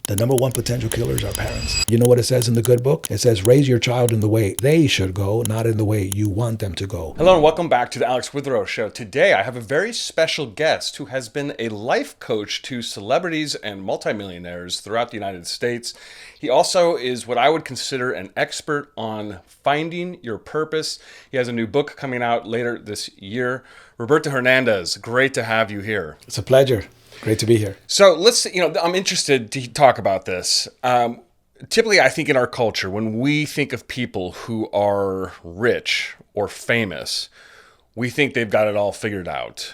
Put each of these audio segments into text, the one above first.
The number one potential killers are parents. You know what it says in the good book? It says, raise your child in the way they should go, not in the way you want them to go. Hello and welcome back to the Alex Witherow Show. Today I have a very special guest who has been a life coach to celebrities and multimillionaires throughout the United States. He also is what I would consider an expert on finding your purpose. He has a new book coming out later this year. Roberto Hernandez, great to have you here. It's a pleasure. Great to be here. So I'm interested to talk about this. Typically, I think in our culture, when we think of people who are rich or famous, we think they've got it all figured out.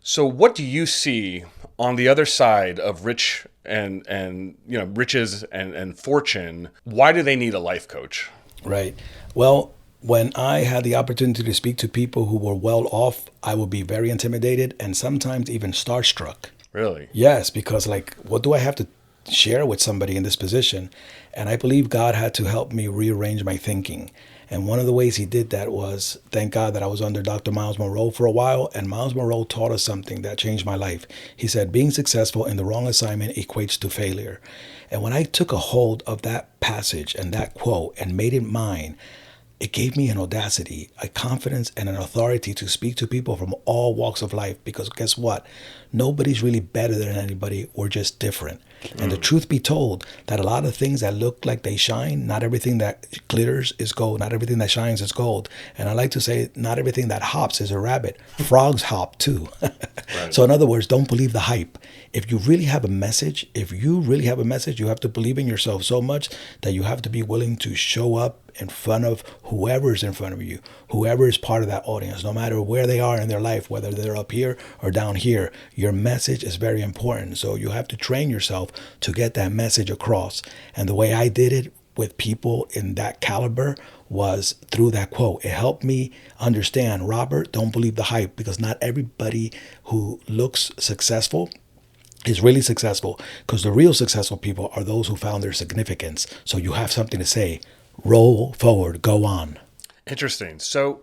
So what do you see on the other side of rich and riches and fortune? Why do they need a life coach? Right. Well, when I had the opportunity to speak to people who were well off, I would be very intimidated and sometimes even starstruck. Really? Yes, because what do I have to share with somebody in this position? And I believe God had to help me rearrange my thinking. And one of the ways he did that was, thank God that I was under Dr. Miles Monroe for a while. And Miles Monroe taught us something that changed my life. He said, being successful in the wrong assignment equates to failure. And when I took a hold of that passage and that quote and made it mine, it gave me an audacity, a confidence, and an authority to speak to people from all walks of life. Because guess what? Nobody's really better than anybody. We're just different. And the truth be told, that a lot of things that look like they shine, not everything that glitters is gold. Not everything that shines is gold. And I like to say, not everything that hops is a rabbit. Frogs hop too. Right. So in other words, don't believe the hype. If you really have a message, you have to believe in yourself so much that you have to be willing to show up in front of whoever's in front of you, whoever is part of that audience, no matter where they are in their life, whether they're up here or down here. Your message is very important. So you have to train yourself to get that message across. And the way I did it with people in that caliber was through that quote. It helped me understand, Robert, don't believe the hype, because not everybody who looks successful is really successful, because the real successful people are those who found their significance. So you have something to say. Roll forward, go on. Interesting. So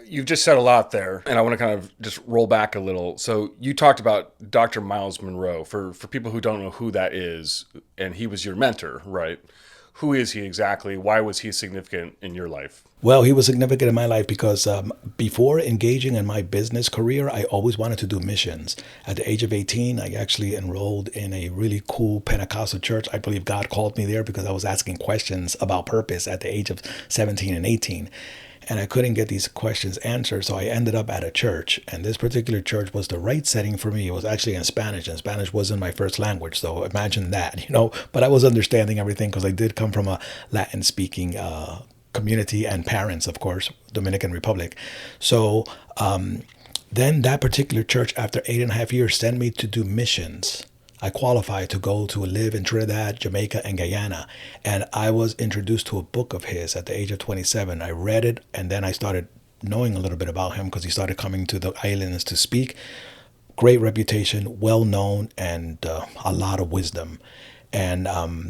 you've just said a lot there, and I want to kind of just roll back a little. So you talked about Dr. Miles Monroe. For people who don't know who that is, and he was your mentor, right? Who is he exactly? Why was he significant in your life? Well, he was significant in my life because before engaging in my business career, I always wanted to do missions. At the age of 18, I actually enrolled in a really cool Pentecostal church. I believe God called me there because I was asking questions about purpose at the age of 17 and 18. And I couldn't get these questions answered, so I ended up at a church. And this particular church was the right setting for me. It was actually in Spanish, and Spanish wasn't my first language, so imagine that, But I was understanding everything because I did come from a Latin-speaking community and parents, of course, Dominican Republic. So then that particular church, after 8.5 years, sent me to do missions. I qualified to go to live in Trinidad, Jamaica, and Guyana. And I was introduced to a book of his at the age of 27. I read it, and then I started knowing a little bit about him because he started coming to the islands to speak. Great reputation, well known, and a lot of wisdom. And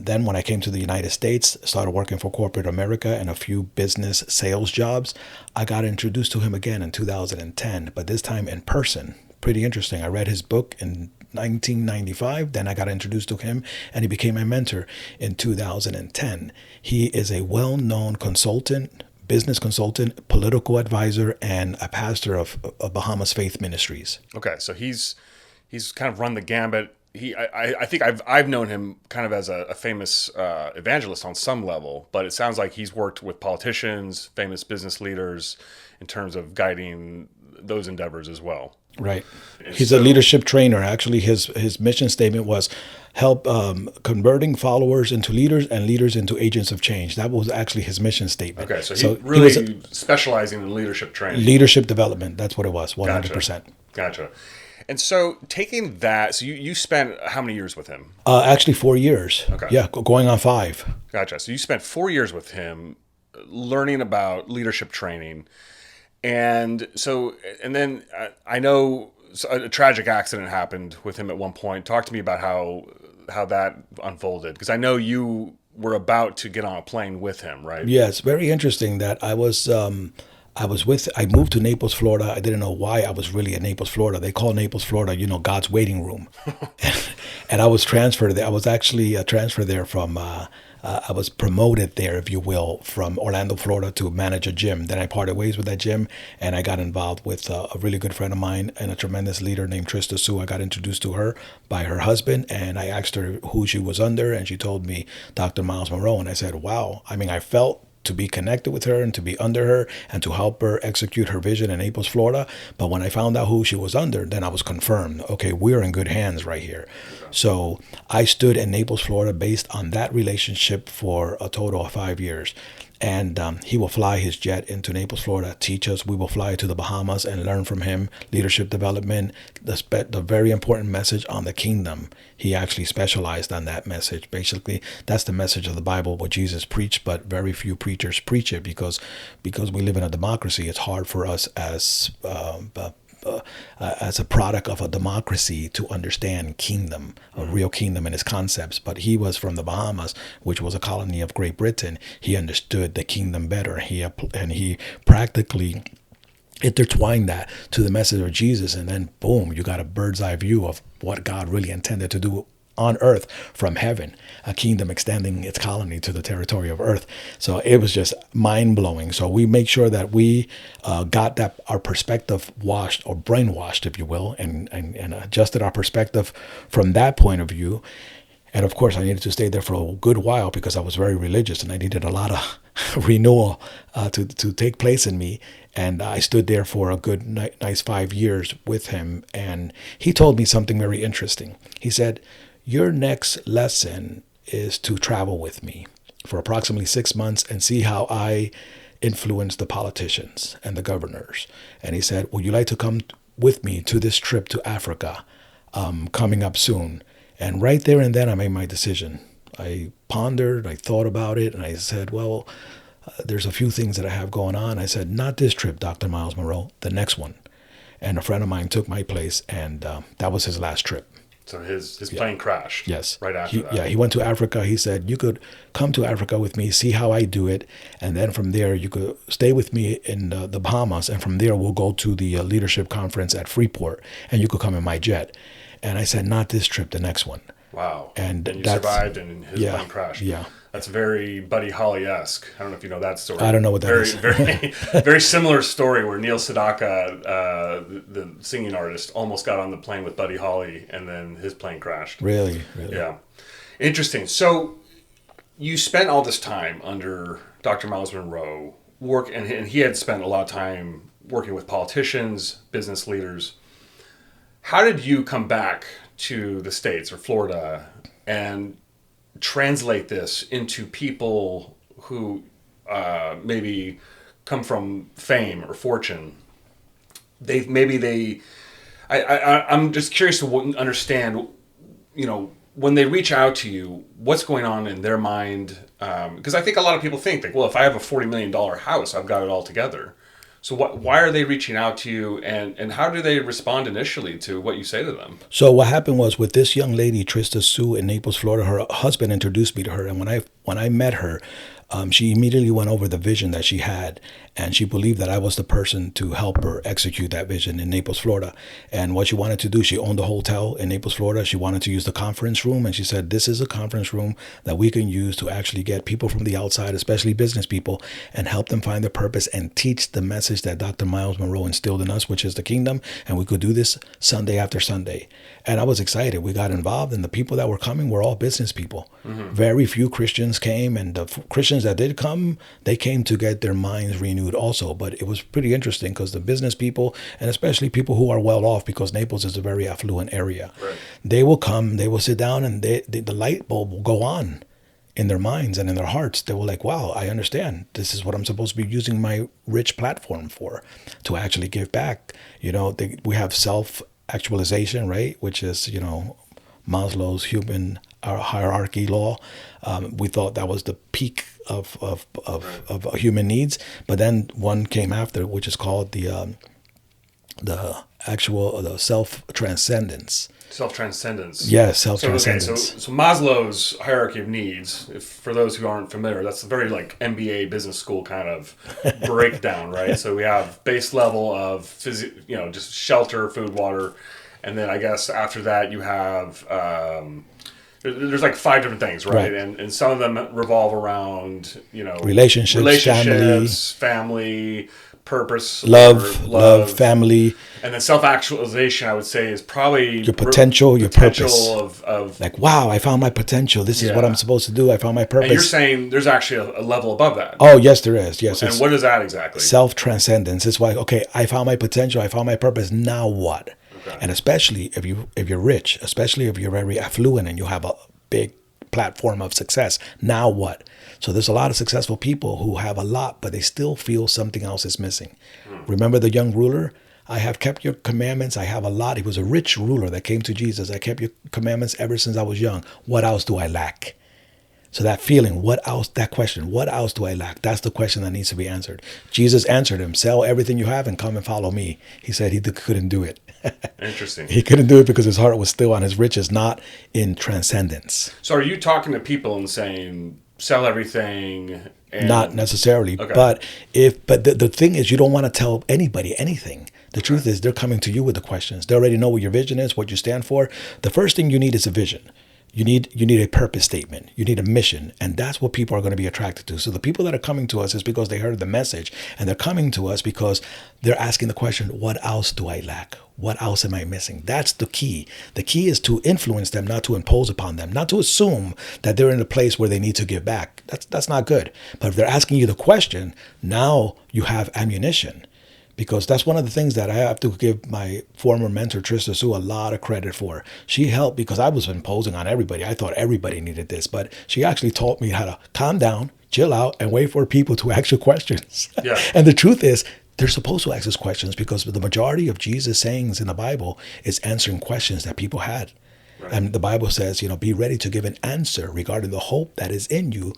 then when I came to the United States, started working for corporate America and a few business sales jobs, I got introduced to him again in 2010, but this time in person. Pretty interesting. I read his book in 1995. Then I got introduced to him, and he became my mentor in 2010. He is a well-known consultant, business consultant, political advisor, and a pastor of Bahamas Faith Ministries. Okay, so he's kind of run the gambit. I think I've known him kind of as a famous evangelist on some level, but it sounds like he's worked with politicians, famous business leaders, in terms of guiding those endeavors as well. Right. He's a leadership trainer. Actually, his mission statement was help converting followers into leaders and leaders into agents of change. That was actually his mission statement. Okay, so he was specializing in leadership training. Leadership development. That's what it was, 100%. Gotcha. And so taking that, so you spent how many years with him? Actually, 4 years. Okay. Yeah, going on 5. Gotcha. So you spent 4 years with him learning about leadership training. And then I know a tragic accident happened with him at one point. Talk to me about how that unfolded, because I know you were about to get on a plane with him, right? Yeah, it's very interesting that I was I moved to Naples, Florida. I didn't know why I was really in Naples, Florida. They call Naples, Florida, God's waiting room. And I was transferred there. I was actually transferred there from, I was promoted there, if you will, from Orlando, Florida to manage a gym. Then I parted ways with that gym and I got involved with a really good friend of mine and a tremendous leader named Trista Sue. I got introduced to her by her husband and I asked her who she was under and she told me Dr. Miles Monroe. And I said, wow. I mean, I felt to be connected with her and to be under her and to help her execute her vision in Naples, Florida. But when I found out who she was under, then I was confirmed, okay, we're in good hands right here. So I stood in Naples, Florida based on that relationship for a total of 5 years. And he will fly his jet into Naples, Florida, teach us. We will fly to the Bahamas and learn from him, leadership development, the very important message on the kingdom. He actually specialized on that message. Basically, that's the message of the Bible, what Jesus preached, but very few preachers preach it because we live in a democracy. It's hard for us as a product of a democracy to understand kingdom, a real kingdom and its concepts. But he was from the Bahamas, which was a colony of Great Britain. He understood the kingdom better. He practically intertwine that to the message of Jesus, and then boom, you got a bird's eye view of what God really intended to do on earth from heaven, a kingdom extending its colony to the territory of earth. So it was just mind-blowing. So we make sure that we got that our perspective washed or brainwashed, if you will, and adjusted our perspective from that point of view. And of course, I needed to stay there for a good while because I was very religious and I needed a lot of renewal to take place in me. And I stood there for a good, nice 5 years with him. And he told me something very interesting. He said, your next lesson is to travel with me for approximately 6 months and see how I influence the politicians and the governors. And he said, would you like to come with me to this trip to Africa coming up soon? And right there and then I made my decision. I pondered, I thought about it, and I said, well, there's a few things that I have going on. I said, not this trip, Dr. Miles Monroe, the next one. And a friend of mine took my place, and that was his last trip. So his plane crashed. Yes. Right after that. Yeah, he went to Africa. He said, you could come to Africa with me, see how I do it. And then from there, you could stay with me in the Bahamas. And from there, we'll go to the leadership conference at Freeport. And you could come in my jet. And I said, not this trip, the next one. Wow. And you survived and his plane crashed. Yeah. That's very Buddy Holly-esque. I don't know if you know that story. I don't know what that is. Very similar story where Neil Sedaka, the singing artist, almost got on the plane with Buddy Holly and then his plane crashed. Really? Yeah. Interesting. So you spent all this time under Dr. Miles Monroe, and he had spent a lot of time working with politicians, business leaders. How did you come back to the States or Florida and translate this into people who maybe come from fame or fortune? I'm just curious to understand, when they reach out to you, what's going on in their mind? Because I think a lot of people think like, well, if I have a $40 million house, I've got it all together. So why are they reaching out to you, and how do they respond initially to what you say to them? So what happened was with this young lady, Trista Sue in Naples, Florida, her husband introduced me to her. And when I met her, she immediately went over the vision that she had, and she believed that I was the person to help her execute that vision in Naples, Florida. And what she wanted to do, she owned a hotel in Naples, Florida. She wanted to use the conference room, and she said, this is a conference room that we can use to actually get people from the outside, especially business people, and help them find their purpose and teach the message that Dr. Miles Monroe instilled in us, which is the kingdom. And we could do this Sunday after Sunday. And I was excited. We got involved, and the people that were coming were all business people. Mm-hmm. Very few Christians came, and the Christians that did come, they came to get their minds renewed also. But it was pretty interesting because the business people, and especially people who are well off, because Naples is a very affluent area, right, they will come, they will sit down, and the light bulb will go on in their minds and in their hearts. They were like, wow, I understand. This is what I'm supposed to be using my rich platform for, to actually give back. We have self-actualization, right? Which is, Maslow's human hierarchy law. We thought that was the peak of human needs, but then one came after, which is called the self transcendence. Self-transcendence. Yes, So self-transcendence. so Maslow's hierarchy of needs, if for those who aren't familiar, that's a very like MBA business school kind of breakdown, right? So we have base level of just shelter, food, water, and then I guess after that you have there's like 5 different things, right? Right. And some of them revolve around Relationships, family, purpose, love, family, and then self-actualization, I would say, is probably your potential, your purpose. of Like, wow, I found my potential. This is what Yeah. I'm supposed to do. I found my purpose. and you're saying there's actually a level above that. Oh, yes, there is. Yes, And it's what is that exactly? self-transcendence. It's like, okay, I found my potential. I found my purpose. Now what? Okay. And especially if you're rich, especially if you're very affluent and you have a big platform of success. Now what? So there's a lot of successful people who have a lot, but they still feel something else is missing. Remember the young ruler? I have kept your commandments. I have a lot. He was a rich ruler that came to Jesus. I kept your commandments ever since I was young. What else do I lack? So that feeling, what else, that question, what else do I lack? That's the question that needs to be answered. Jesus answered him, sell everything you have and come and follow me. He said he couldn't do it. Interesting. He couldn't do it because his heart was still on his riches, not in transcendence. So are you talking to people and saying, sell everything? And Not necessarily, Okay. but the thing is, you don't want to tell anybody anything. The truth is, they're coming to you with the questions. They already know what your vision is, what you stand for. The first thing you need is a vision. You need a purpose statement. You need a mission, and that's what people are going to be attracted to. So the people that are coming to us is because they heard the message, and they're coming to us because they're asking the question, what else do I lack? What else am I missing? That's the key. The key is to influence them, not to impose upon them, not to assume that they're in a place where they need to give back. That's not good. But if they're asking you the question, now you have ammunition. Because that's one of the things that I have to give my former mentor, Trista Sue, a lot of credit for. She helped because I was imposing on everybody. I thought everybody needed this. But she actually taught me how to calm down, chill out, and wait for people to ask you questions. Yeah. And the truth is, they're supposed to ask us questions because the majority of Jesus' sayings in the Bible is answering questions that people had. Right. And the Bible says, be ready to give an answer regarding the hope that is in you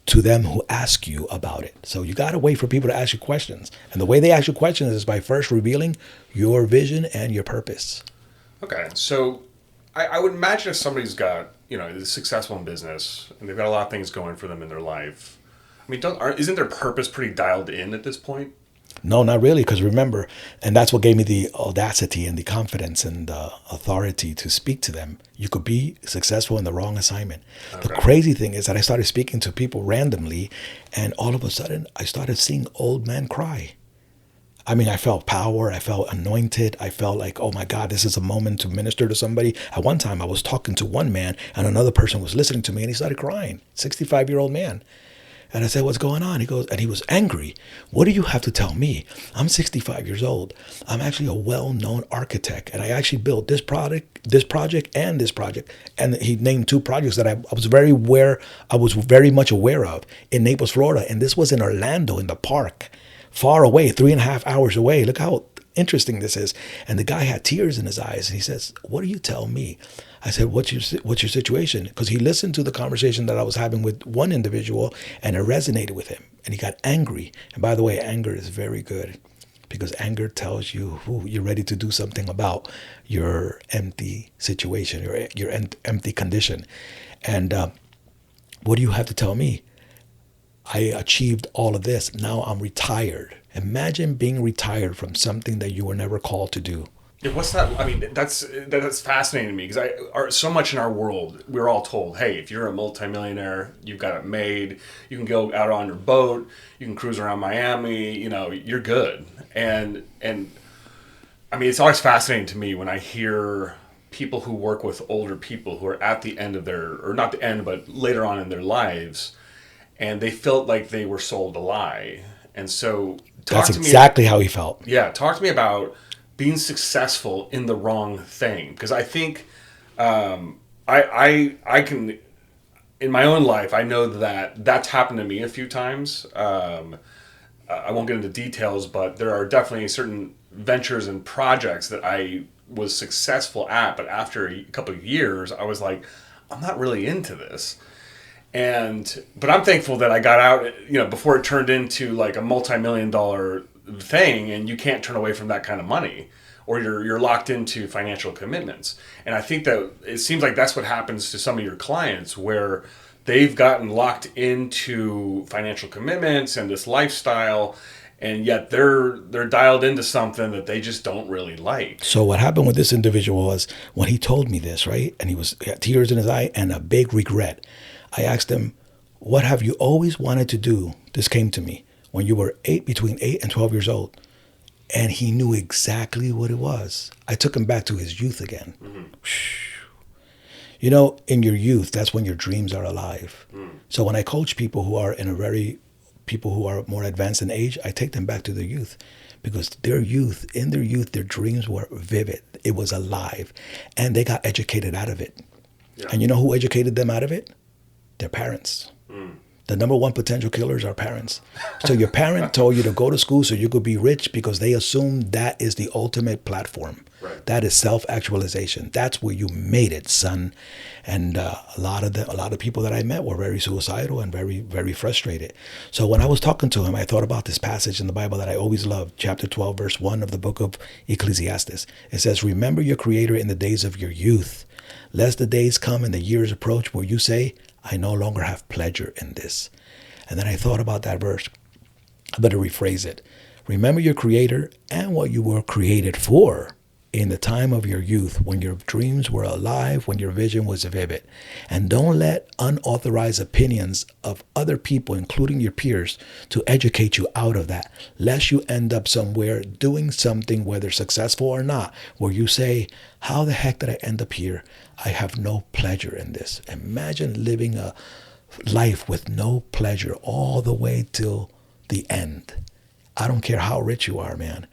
to them who ask you about it. So you got to wait for people to ask you questions. And the way they ask you questions is by first revealing your vision and your purpose. Okay. So I would imagine if somebody's got, is successful in business and they've got a lot of things going for them in their life, I mean, isn't their purpose pretty dialed in at this point? No, not really, because remember, and that's what gave me the audacity and the confidence and the authority to speak to them. You could be successful in the wrong assignment. Okay. The crazy thing is that I started speaking to people randomly, and all of a sudden, I started seeing old men cry. I mean, I felt power. I felt anointed. I felt like, oh my God, this is a moment to minister to somebody. At one time, I was talking to one man, and another person was listening to me, and he started crying. 65-year-old man. And I said, what's going on? He goes, and he was angry. What do you have to tell me? I'm 65 years old. I'm actually a well-known architect. And I actually built this project, and this project. And he named 2 projects that I was very much aware of in Naples, Florida. And this was in Orlando in the park, far away, 3.5 hours away. Look how interesting this is. And the guy had tears in his eyes. And he says, what do you tell me? I said, what's your situation? Because he listened to the conversation that I was having with one individual, and it resonated with him. And he got angry. And by the way, anger is very good because anger tells you you're ready to do something about your empty situation, your empty condition. And what do you have to tell me? I achieved all of this. Now I'm retired. Imagine being retired from something that you were never called to do. Yeah, what's that? I mean, that's fascinating to me because so much in our world, we're all told, hey, if you're a multimillionaire, you've got it made. You can go out on your boat, you can cruise around Miami, you're good. And I mean, it's always fascinating to me when I hear people who work with older people who are at the end of or not the end, but later on in their lives, and they felt like they were sold a lie. And so that's exactly how he felt. Yeah, talk to me about being successful in the wrong thing, because I think I can, in my own life, I know that that's happened to me a few times. I won't get into details, but there are definitely certain ventures and projects that I was successful at, but after a couple of years, I was like, I'm not really into this. But I'm thankful that I got out, before it turned into like a multi-million-dollar thing, and you can't turn away from that kind of money. or you're locked into financial commitments. And I think that it seems like that's what happens to some of your clients, where they've gotten locked into financial commitments and this lifestyle, and yet they're dialed into something that they just don't really like. So what happened with this individual was when he told me this, right? And he had tears in his eye and a big regret. I asked him, what have you always wanted to do? This came to me when you were between 8 and 12 years old. And he knew exactly what it was. I took him back to his youth again. Mm-hmm. You know, in your youth, that's when your dreams are alive. So when I coach people who are people who are more advanced in age, I take them back to their youth, because in their youth, their dreams were vivid. It was alive, and they got educated out of it. Yeah. And you know who educated them out of it? Their parents. The number one potential killers are parents. So your parent told you to go to school so you could be rich because they assumed that is the ultimate platform. Right. That is self-actualization. That's where you made it, son. And a lot of people that I met were very suicidal and very, very frustrated. So when I was talking to him, I thought about this passage in the Bible that I always loved, chapter 12, verse 1 of the book of Ecclesiastes. It says, remember your Creator in the days of your youth, lest the days come and the years approach where you say, I no longer have pleasure in this. And then I thought about that verse. I better rephrase it. Remember your Creator and what you were created for in the time of your youth, when your dreams were alive, when your vision was vivid. And don't let unauthorized opinions of other people, including your peers, to educate you out of that, lest you end up somewhere doing something, whether successful or not, where you say, how the heck did I end up here? I have no pleasure in this. Imagine living a life with no pleasure all the way till the end. I don't care how rich you are, man.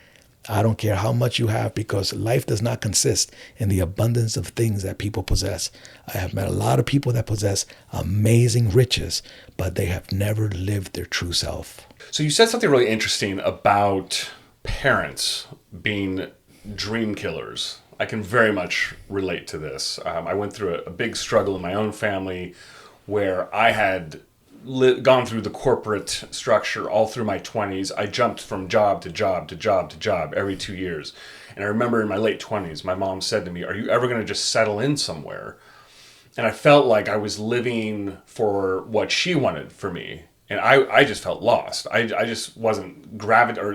I don't care how much you have, because life does not consist in the abundance of things that people possess. I have met a lot of people that possess amazing riches, but they have never lived their true self. So you said something really interesting about parents being dream killers. I can very much relate to this. I went through a big struggle in my own family where I had gone through the corporate structure all through my 20s. I jumped from job to job to job to job every 2 years. And I remember in my late 20s, my mom said to me, are you ever going to just settle in somewhere? And I felt like I was living for what she wanted for me. And I just felt lost. I just wasn't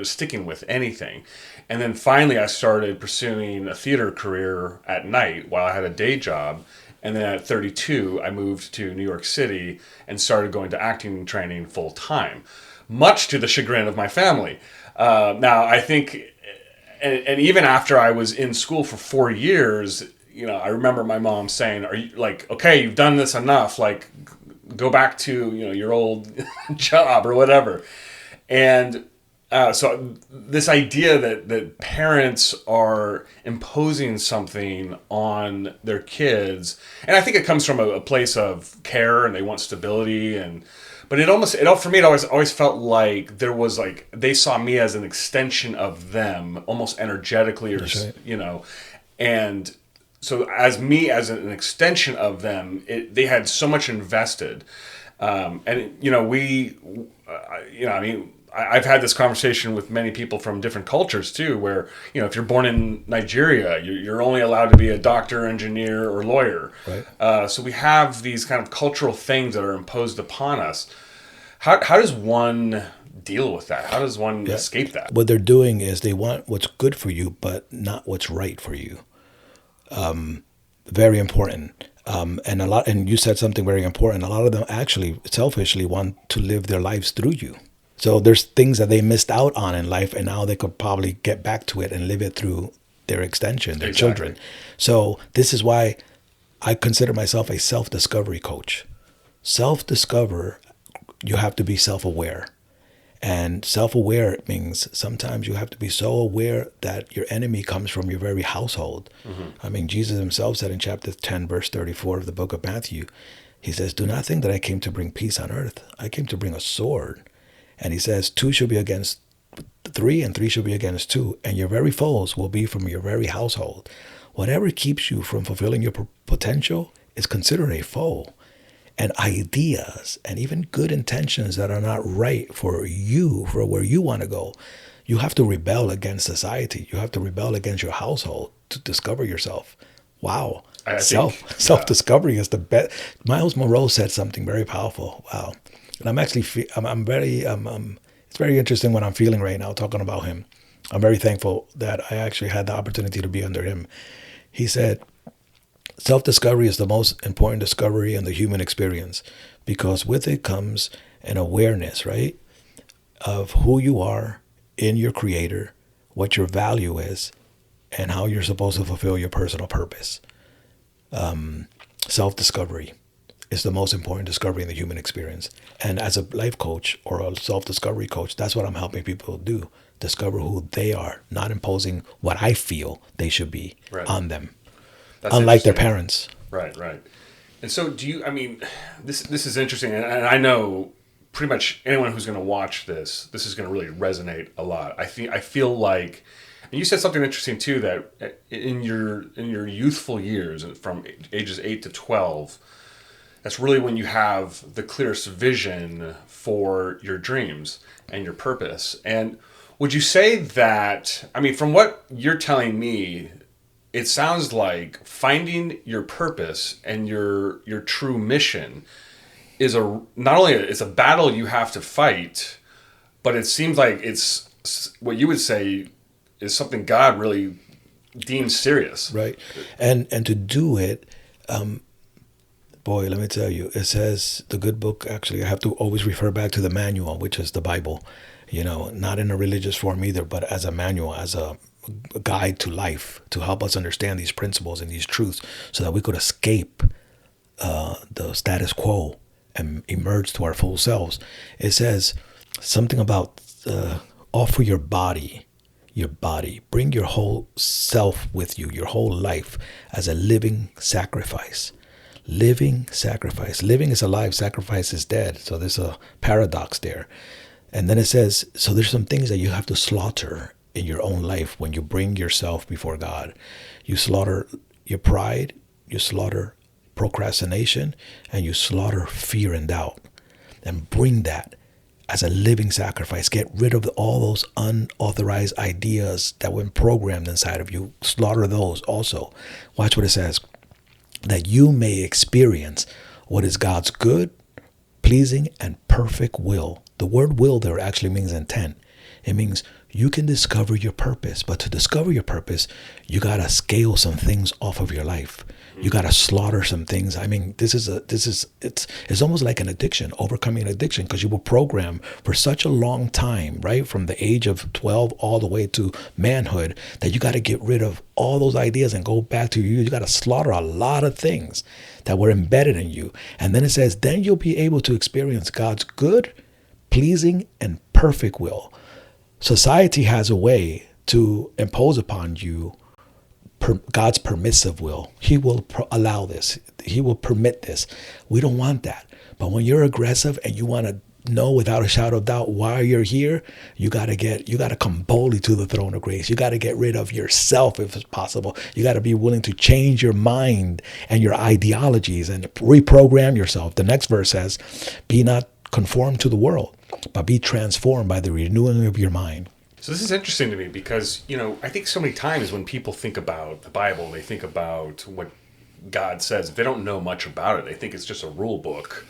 sticking with anything. And then finally I started pursuing a theater career at night while I had a day job. And then at 32, I moved to New York City and started going to acting training full time, much to the chagrin of my family. Now, I think, and even after I was in school for 4 years, you know, I remember my mom saying, "Are you like, okay, you've done this enough? Like, go back to your old job or whatever." And so this idea that parents are imposing something on their kids, and I think it comes from a place of care and they want stability, but for me it always felt like there was like they saw me as an extension of them, almost energetically, or right. And so as an extension of them, they had so much invested, I've had this conversation with many people from different cultures too, where, if you're born in Nigeria, you're only allowed to be a doctor, engineer, or lawyer. Right. So we have these kind of cultural things that are imposed upon us. How does one deal with that? How does one escape that? What they're doing is they want what's good for you, but not what's right for you. Very important. And you said something very important. A lot of them actually selfishly want to live their lives through you. So there's things that they missed out on in life, and now they could probably get back to it and live it through their extension, their children. So this is why I consider myself a self-discovery coach. Self-discover, you have to be self-aware. And self-aware means sometimes you have to be so aware that your enemy comes from your very household. Mm-hmm. I mean, Jesus himself said in chapter 10, verse 34 of the book of Matthew, he says, do not think that I came to bring peace on earth. I came to bring a sword. And he says, 2 shall be against 3 and 3 shall be against 2. And your very foes will be from your very household. Whatever keeps you from fulfilling your potential is considered a foe. And ideas and even good intentions that are not right for you, for where you want to go, You have to rebel against society. You have to rebel against your household to discover yourself. Wow. I think, Self-discovery is the best. Miles Monroe said something very powerful. Wow. And I'm actually, I'm very, it's very interesting what I'm feeling right now talking about him. I'm very thankful that I actually had the opportunity to be under him. He said, self-discovery is the most important discovery in the human experience because with it comes an awareness, right, of who you are in your creator, what your value is, and how you're supposed to fulfill your personal purpose. Self-discovery is the most important discovery in the human experience. And as a life coach or a self-discovery coach, that's what I'm helping people do. Discover who they are, not imposing what I feel they should be on them. That's unlike their parents. Right. And so this is interesting. And I know pretty much anyone who's going to watch this is going to really resonate a lot. I feel like, and you said something interesting too, that in your youthful years, from ages 8 to 12, that's really when you have the clearest vision for your dreams and your purpose. And would you say that, from what you're telling me, it sounds like finding your purpose and your true mission is not only it's a battle you have to fight, but it seems like it's what you would say is something God really deems serious. Right. And to do it, boy, let me tell you, it says the good book, actually, I have to always refer back to the manual, which is the Bible, not in a religious form either, but as a manual, as a guide to life, to help us understand these principles and these truths so that we could escape the status quo and emerge to our full selves. It says something about offer your body, bring your whole self with you, your whole life as a living sacrifice. Living sacrifice. Living is alive, sacrifice is dead. So there's a paradox there. And then it says, so there's some things that you have to slaughter in your own life when you bring yourself before God. You slaughter your pride, you slaughter procrastination, and you slaughter fear and doubt. And bring that as a living sacrifice. Get rid of all those unauthorized ideas that were programmed inside of you. Slaughter those also. Watch what it says. That you may experience what is God's good, pleasing, and perfect will. The word will there actually means intent. It means you can discover your purpose, but to discover your purpose, you got to scale some things off of your life. You got to slaughter some things. It's almost like an addiction, overcoming an addiction, because you were programmed for such a long time, right? From the age of 12 all the way to manhood, that you got to get rid of all those ideas and go back to you. You got to slaughter a lot of things that were embedded in you. And then it says, then you'll be able to experience God's good, pleasing, and perfect will. Society has a way to impose upon you God's permissive will. He will allow this. He will permit this. We don't want that. But when you're aggressive and you want to know without a shadow of doubt why you're here, you got to come boldly to the throne of grace. You got to get rid of yourself if it's possible. You got to be willing to change your mind and your ideologies and reprogram yourself. The next verse says, be not conformed to the world, but be transformed by the renewing of your mind. So this is interesting to me because, I think so many times when people think about the Bible, they think about what God says. If they don't know much about it, they think it's just a rule book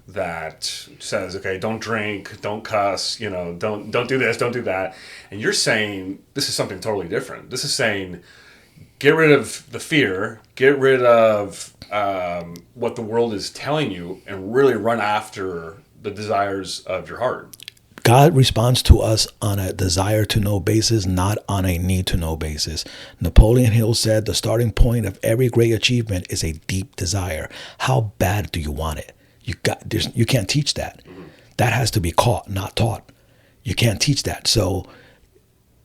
that says, okay, don't drink, don't cuss, don't do this, don't do that. And you're saying this is something totally different. This is saying get rid of the fear, get rid of what the world is telling you, and really run after the desires of your heart. God responds to us on a desire to know basis, not on a need to know basis. Napoleon Hill said the starting point of every great achievement is a deep desire. How bad do you want it? You can't teach that. That has to be caught, not taught. You can't teach that. So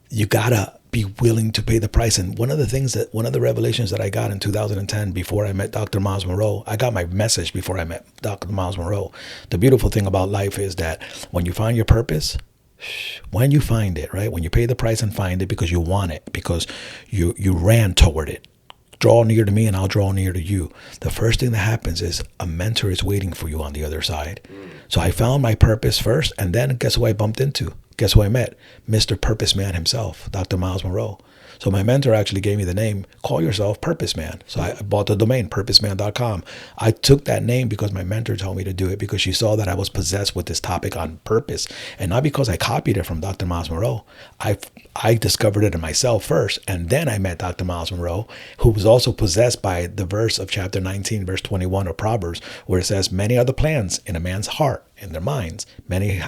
you gotta be willing to pay the price. And one of the revelations that I got in 2010 before I met Dr. Miles Monroe, I got my message before I met Dr. Miles Monroe. The beautiful thing about life is that when you find your purpose, when you find it, right? When you pay the price and find it because you want it, because you ran toward it. Draw near to me and I'll draw near to you. The first thing that happens is a mentor is waiting for you on the other side. So I found my purpose first, and then guess who I bumped into? Guess who I met? Mr. Purpose Man himself, Dr. Miles Monroe. So my mentor actually gave me the name, call yourself Purpose Man. So I bought the domain, purposeman.com. I took that name because my mentor told me to do it, because she saw that I was possessed with this topic on purpose. And not because I copied it from Dr. Miles Monroe. I discovered it in myself first. And then I met Dr. Miles Monroe, who was also possessed by the verse of chapter 19, verse 21 of Proverbs, where it says, many are the plans in a man's heart, in their minds. Many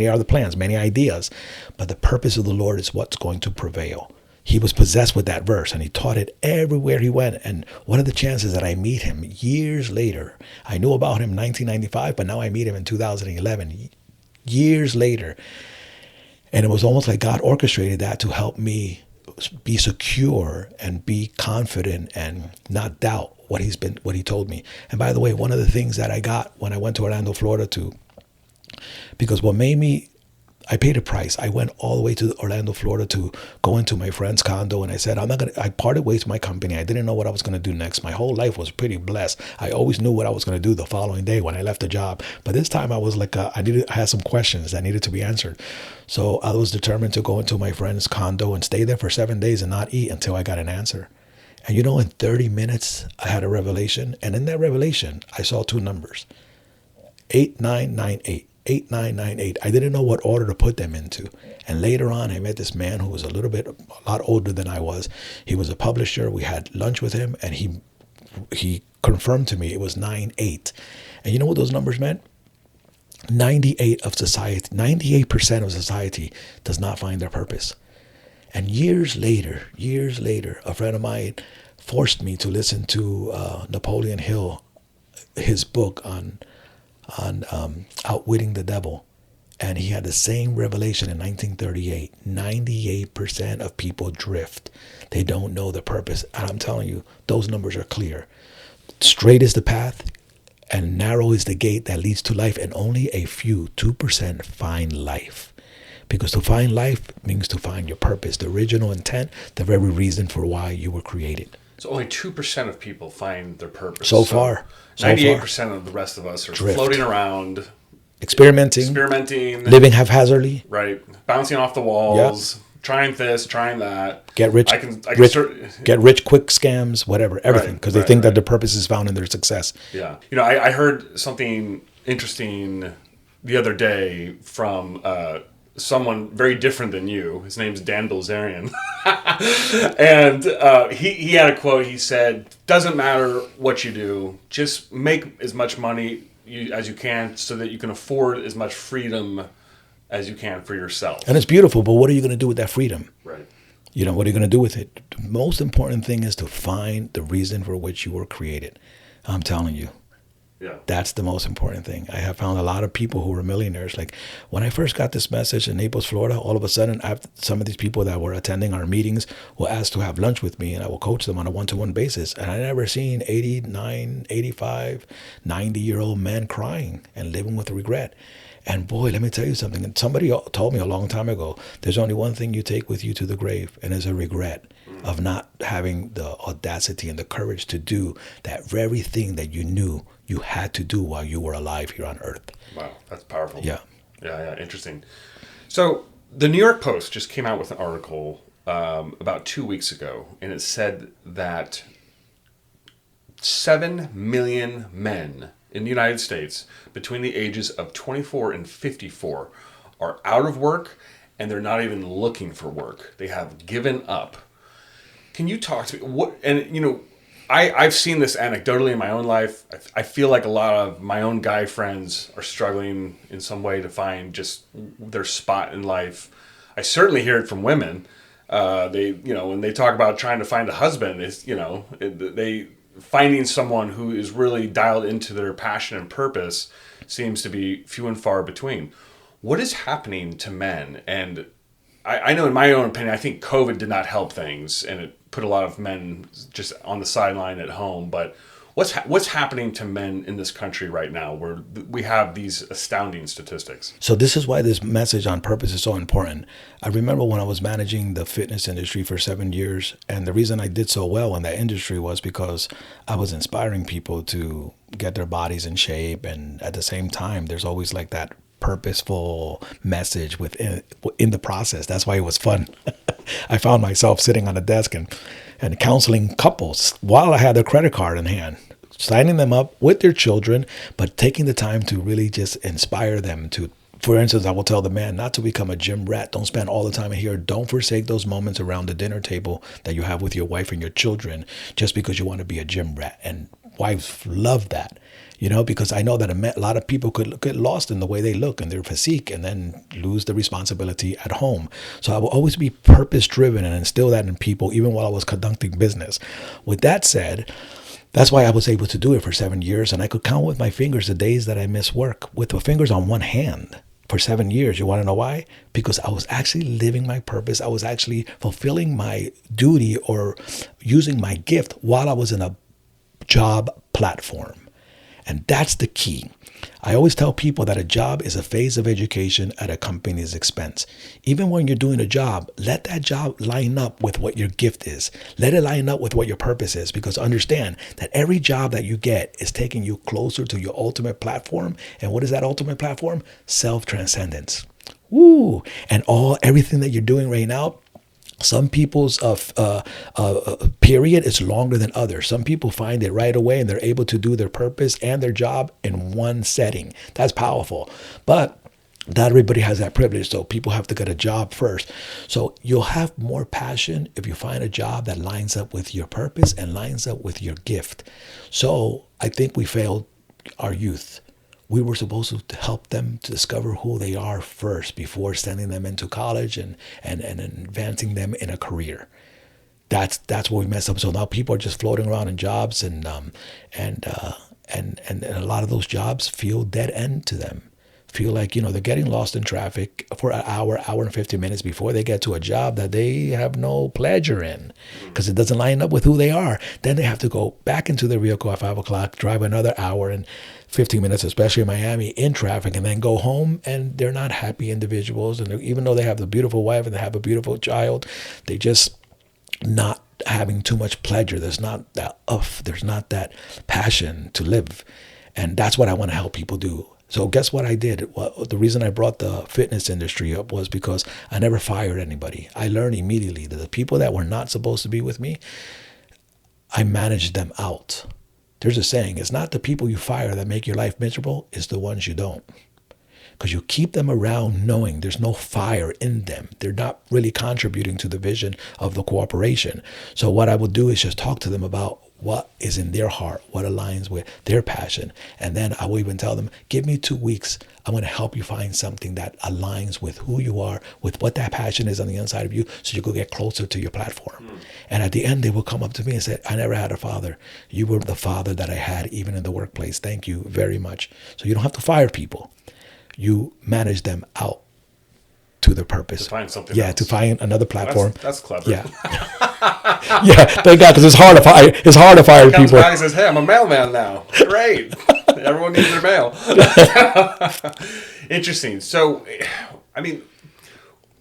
are the plans, many ideas. But the purpose of the Lord is what's going to prevail. He was possessed with that verse, and he taught it everywhere he went. And what are the chances that I meet him years later? I knew about him in 1995, but now I meet him in 2011, years later. And it was almost like God orchestrated that to help me be secure and be confident and not doubt what he told me. And by the way, one of the things that I got when I went to Orlando, Florida, because what made me, I paid a price. I went all the way to Orlando, Florida to go into my friend's condo, and I said, I parted ways with my company. I didn't know what I was going to do next. My whole life was pretty blessed. I always knew what I was going to do the following day when I left the job. But this time I was like, I had some questions that needed to be answered. So I was determined to go into my friend's condo and stay there for 7 days and not eat until I got an answer. And in 30 minutes, I had a revelation. And in that revelation, I saw two numbers, 8998. 8998. I didn't know what order to put them into. And later on, I met this man who was a lot older than I was. He was a publisher. We had lunch with him, and he confirmed to me it was 98. And you know what those numbers meant? 98% of society does not find their purpose. And years later, a friend of mine forced me to listen to Napoleon Hill, his book on outwitting the devil. And he had the same revelation in 1938. 98% of people drift. They don't know the purpose. And I'm telling you, those numbers are clear. Straight is the path and narrow is the gate that leads to life. And only a few, 2%, find life. Because to find life means to find your purpose, the original intent, the very reason for why you were created. So only 2% of people find their purpose. So far. 98% of the rest of us are drift. Floating around. Experimenting. Living haphazardly. Right. Bouncing off the walls. Yep. Trying this, trying that. Get rich quick scams, whatever, everything. Because they think that their purpose is found in their success. Yeah. I heard something interesting the other day from someone very different than you. His name's Dan Bilzerian. And he had a quote. He said, doesn't matter what you do, just make as much money as you can so that you can afford as much freedom as you can for yourself. And it's beautiful, but what are you going to do with that freedom? Right. What are you going to do with it? The most important thing is to find the reason for which you were created. I'm telling you. Yeah. That's the most important thing. I have found a lot of people who were millionaires. Like when I first got this message in Naples, Florida, all of a sudden, some of these people that were attending our meetings were asked to have lunch with me, and I will coach them on a one-to-one basis. And I never seen 89, 85, 90-year-old men crying and living with regret. And boy, let me tell you something. And somebody told me a long time ago, there's only one thing you take with you to the grave, and it's a regret of not having the audacity and the courage to do that very thing that you knew you had to do while you were alive here on earth. Wow, that's powerful. Yeah. Yeah, interesting. So the New York Post just came out with an article about 2 weeks ago, and it said that 7 million men in the United States between the ages of 24 and 54 are out of work, and they're not even looking for work. They have given up. Can you talk to me? I've seen this anecdotally in my own life. I feel like a lot of my own guy friends are struggling in some way to find just their spot in life. I certainly hear it from women. When they talk about trying to find a husband, they finding someone who is really dialed into their passion and purpose seems to be few and far between. What is happening to men? And I know, in my own opinion, I think COVID did not help things, and it put a lot of men just on the sideline at home. But what's happening to men in this country right now, where we have these astounding statistics? So this is why this message on purpose is so important. I remember when I was managing the fitness industry for 7 years, and the reason I did so well in that industry was because I was inspiring people to get their bodies in shape, and at the same time, there's always like that purposeful message within in the process. That's why it was fun. I found myself sitting on a desk and counseling couples while I had their credit card in hand, signing them up with their children, but taking the time to really just inspire them to. For instance, I will tell the man not to become a gym rat. Don't spend all the time in here. Don't forsake those moments around the dinner table that you have with your wife and your children just because you want to be a gym rat. And wives love that, because I know that a lot of people could get lost in the way they look and their physique and then lose the responsibility at home. So I will always be purpose driven and instill that in people, even while I was conducting business. With that said, that's why I was able to do it for 7 years. And I could count with my fingers the days that I missed work with the fingers on one hand. For 7 years. You want to know why? Because I was actually living my purpose. I was actually fulfilling my duty or using my gift while I was in a job platform. And that's the key. I always tell people that a job is a phase of education at a company's expense. Even when you're doing a job, let that job line up with what your gift is. Let it line up with what your purpose is, because understand that every job that you get is taking you closer to your ultimate platform. And what is that ultimate platform? Self-transcendence. Woo! And everything that you're doing right now, some people's period is longer than others. Some people find it right away and they're able to do their purpose and their job in one setting. That's powerful. But not everybody has that privilege. So people have to get a job first. So you'll have more passion if you find a job that lines up with your purpose and lines up with your gift. So I think we failed our youth. We were supposed to help them to discover who they are first before sending them into college and advancing them in a career. That's where we mess up. So now people are just floating around in jobs and a lot of those jobs feel dead end to them. Feel like, they're getting lost in traffic for an hour and 50 minutes before they get to a job that they have no pleasure in because it doesn't line up with who they are. Then they have to go back into their vehicle at 5 o'clock, drive another hour and 15 minutes, especially in Miami, in traffic, and then go home, and they're not happy individuals. And even though they have a beautiful wife and they have a beautiful child, they just not having too much pleasure. There's not that passion to live. And that's what I want to help people do. So guess what I did? Well, the reason I brought the fitness industry up was because I never fired anybody. I learned immediately that the people that were not supposed to be with me, I managed them out. There's a saying, it's not the people you fire that make your life miserable, it's the ones you don't. Because you keep them around knowing there's no fire in them. They're not really contributing to the vision of the corporation. So what I would do is just talk to them about what is in their heart, what aligns with their passion. And then I will even tell them, give me 2 weeks. I'm going to help you find something that aligns with who you are, with what that passion is on the inside of you, so you can get closer to your platform. And at the end, they will come up to me and say, I never had a father. You were the father that I had, even in the workplace. Thank you very much. So you don't have to fire people. You manage them out to their purpose. To find something else. else. To find another platform. That's clever. Yeah. Yeah, thank God, because it's hard to fire. It's hard to fire people. Comes back and says, "Hey, I'm a mailman now. Great. Everyone needs their mail." Interesting. So,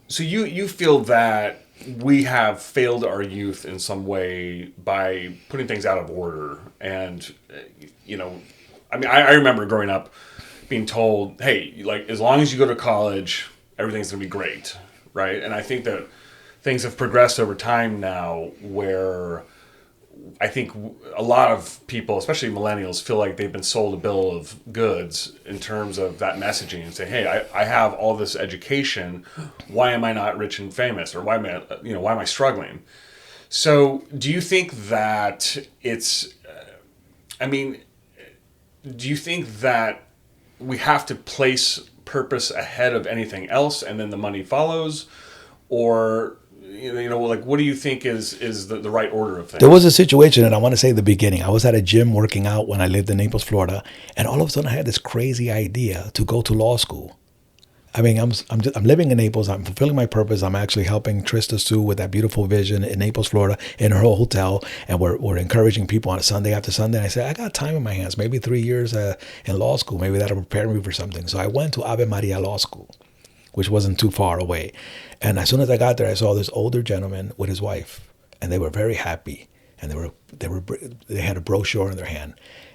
so you feel that we have failed our youth in some way by putting things out of order, and I remember growing up being told, "Hey, like as long as you go to college, everything's going to be great," right? And I think that things have progressed over time now where I think a lot of people, especially millennials, feel like they've been sold a bill of goods in terms of that messaging and say, hey, I have all this education. Why am I not rich and famous? Or why am I struggling? So do you think that do you think that we have to place purpose ahead of anything else and then the money follows? Or what do you think is the right order of things? There was a situation, and I want to say the beginning. I was at a gym working out when I lived in Naples, Florida, and all of a sudden I had this crazy idea to go to law school. I'm living in Naples. I'm fulfilling my purpose. I'm actually helping Trista Sue with that beautiful vision in Naples, Florida, in her hotel, and we're encouraging people on a Sunday after Sunday. And I said, I got time in my hands, maybe 3 years in law school. Maybe that'll prepare me for something. So I went to Ave Maria Law School, which wasn't too far away. And as soon as I got there, I saw this older gentleman with his wife, and they were very happy. And they had a brochure in their hand.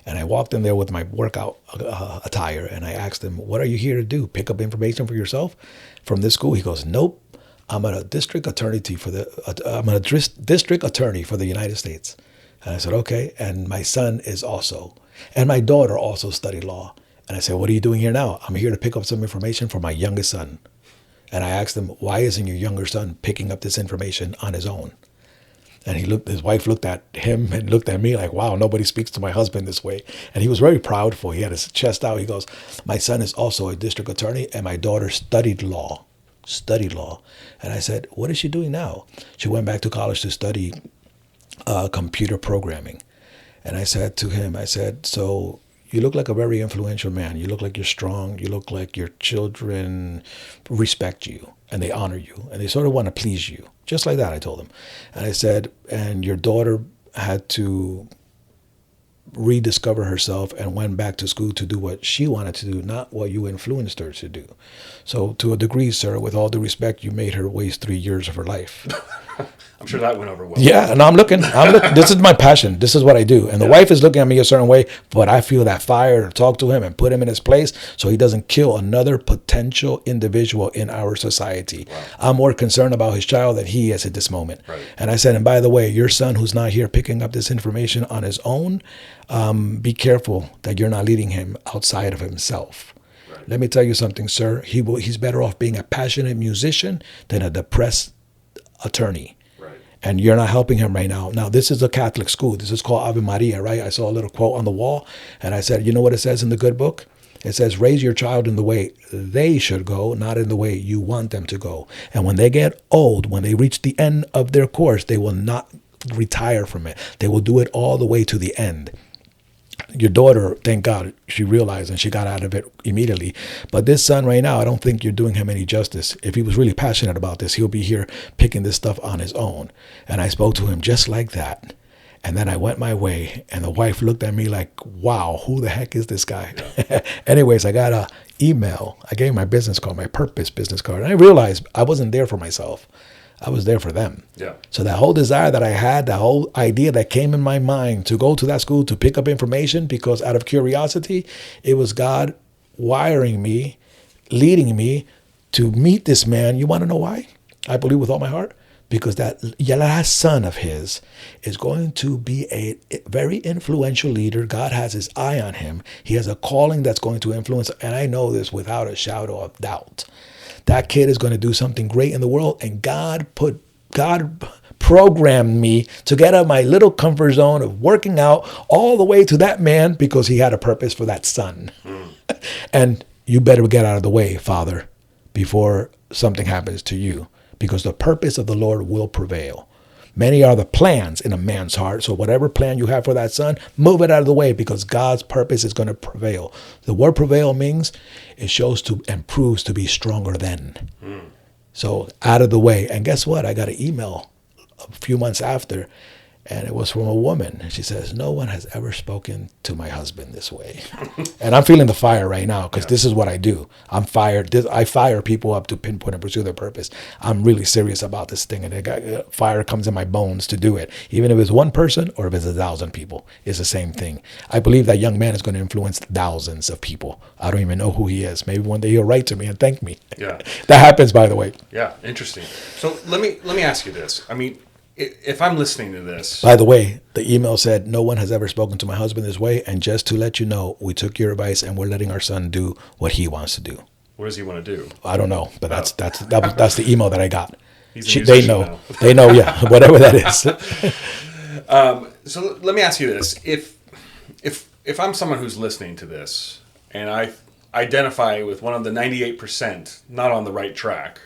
And I walked in there with my workout attire, and I asked him, "What are you here to do? Pick up information for yourself from this school?" He goes, "Nope. I'm a district attorney district attorney for the United States." And I said, "Okay." And my son is also, and my daughter also studied law. And I said, "What are you doing here now?" "I'm here to pick up some information for my youngest son." And I asked him, "Why isn't your younger son picking up this information on his own?" And his wife looked at him and looked at me like, "Wow, nobody speaks to my husband this way." And he was very proud for it. He had his chest out. He goes, "My son is also a district attorney, and my daughter studied law. And I said, "What is she doing now?" "She went back to college to study computer programming." And I said to him, I said, "So you look like a very influential man. You look like you're strong. You look like your children respect you and they honor you and they sort of want to please you." Just like that, I told him. And I said, "And your daughter had to rediscover herself and went back to school to do what she wanted to do, not what you influenced her to do. So to a degree, sir, with all due respect, you made her waste 3 years of her life." I'm sure that went over well. Yeah, and I'm looking. This is my passion. This is what I do. And the wife is looking at me a certain way, but I feel that fire to talk to him and put him in his place so he doesn't kill another potential individual in our society. Wow. I'm more concerned about his child than he is at this moment. Right. And I said, "And by the way, your son who's not here picking up this information on his own, be careful that you're not leading him outside of himself." Right. Let me tell you something, sir. He's better off being a passionate musician than a depressed attorney. And you're not helping him right now. Now, this is a Catholic school. This is called Ave Maria, right? I saw a little quote on the wall, and I said, "You know what it says in the good book? It says, raise your child in the way they should go, not in the way you want them to go. And when they get old, when they reach the end of their course, they will not retire from it. They will do it all the way to the end." Your daughter, thank God, she realized and she got out of it immediately. But this son right now, I don't think you're doing him any justice. If he was really passionate about this, he'll be here picking this stuff on his own. And I spoke to him just like that. And then I went my way, and the wife looked at me like, "Wow, who the heck is this guy?" Yeah. Anyways, I got a email. I gave my business card, my purpose business card. And I realized I wasn't there for myself. I was there for them. Yeah. So that whole desire that I had, that whole idea that came in my mind to go to that school to pick up information because out of curiosity, it was God wiring me, leading me to meet this man. You want to know why? I believe with all my heart. Because that last son of his is going to be a very influential leader. God has his eye on him. He has a calling that's going to influence. And I know this without a shadow of doubt. That kid is going to do something great in the world. And God programmed me to get out of my little comfort zone of working out all the way to that man because he had a purpose for that son. And you better get out of the way, Father, before something happens to you. Because the purpose of the Lord will prevail. Many are the plans in a man's heart. So whatever plan you have for that son, move it out of the way because God's purpose is going to prevail. The word prevail means it shows to and proves to be stronger than. So out of the way. And guess what? I got an email a few months after, and it was from a woman. And she says, "No one has ever spoken to my husband this way." And I'm feeling the fire right now because this is what I do. I'm fired. I fire people up to pinpoint and pursue their purpose. I'm really serious about this thing. And fire comes in my bones to do it. Even if it's one person or if it's 1,000 people, it's the same thing. I believe that young man is going to influence thousands of people. I don't even know who he is. Maybe one day he'll write to me and thank me. Yeah. That happens, by the way. Yeah, interesting. So let me ask you this. I mean, if I'm listening to this... By the way, the email said, "No one has ever spoken to my husband this way. And just to let you know, we took your advice and we're letting our son do what he wants to do." What does he want to do? I don't know, but that's the email that I got. They know. Now. They know, yeah, whatever that is. So let me ask you this. If I'm someone who's listening to this and I identify with one of the 98% not on the right track,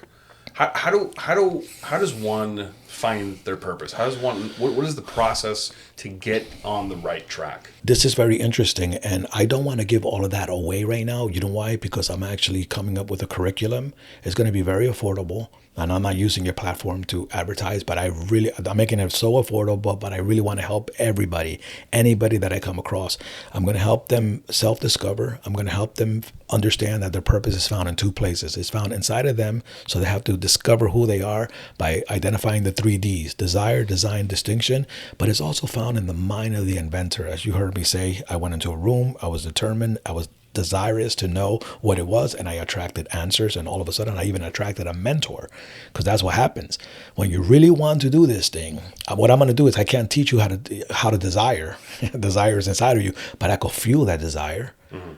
how does one find their purpose? What is the process to get on the right track? This is very interesting, and I don't want to give all of that away right now. You know why? Because I'm actually coming up with a curriculum. It's going to be very affordable, and I'm not using your platform to advertise, but I'm making it so affordable, but I really want to help anybody that I come across. I'm going to help them self-discover. I'm going to help them understand that their purpose is found in two places. It's found inside of them, so they have to discover who they are by identifying the 3 Ds: desire, design, distinction. But it's also found in the mind of the inventor. As you heard me say, I went into a room, I was determined, I was desirous to know what it was, and I attracted answers, and all of a sudden I even attracted a mentor, because that's what happens when you really want to do this thing. What I'm going to do is, I can't teach you how to desire. Desire is inside of you, but I could fuel that desire.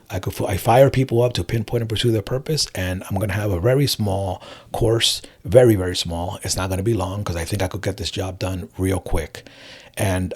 I fire people up to pinpoint and pursue their purpose, and I'm going to have a very small course, very, very small. It's not going to be long, because I think I could get this job done real quick. And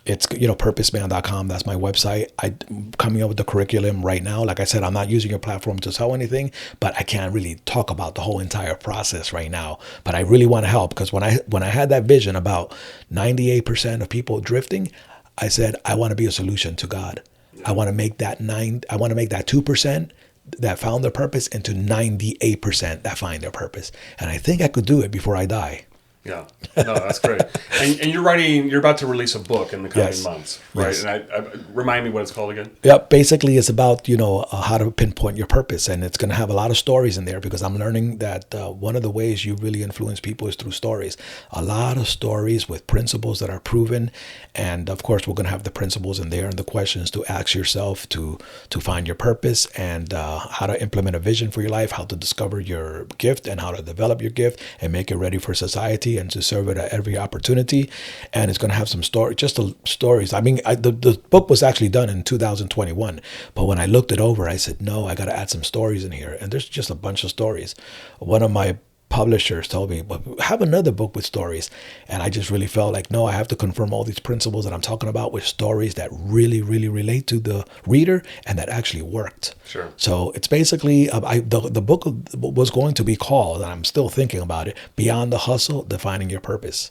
it's, purposeman.com. That's my website. I'm coming up with the curriculum right now. Like I said, I'm not using your platform to sell anything, but I can't really talk about the whole entire process right now. But I really want to help, because when I had that vision about 98% of people drifting, I said, I want to be a solution to God. I want to make that 2% that found their purpose into 98% that find their purpose. And I think I could do it before I die. Yeah, no, that's great. And you're about to release a book in the coming months, right? Yes. And I remind me what it's called again? Yeah, basically it's about, how to pinpoint your purpose. And it's going to have a lot of stories in there, because I'm learning that one of the ways you really influence people is through stories. A lot of stories with principles that are proven. And of course, we're going to have the principles in there and the questions to ask yourself to find your purpose, and how to implement a vision for your life, how to discover your gift, and how to develop your gift and make it ready for society and to serve it at every opportunity. And it's going to have some stories. I mean, the book was actually done in 2021, but when I looked it over, I said, no, I got to add some stories in here. And there's just a bunch of stories. One of my publishers told me, but have another book with stories. And I just really felt like, no, I have to confirm all these principles that I'm talking about with stories that really, really relate to the reader and that actually worked. Sure. So it's basically, the book was going to be called, and I'm still thinking about it, Beyond the Hustle, Defining Your Purpose.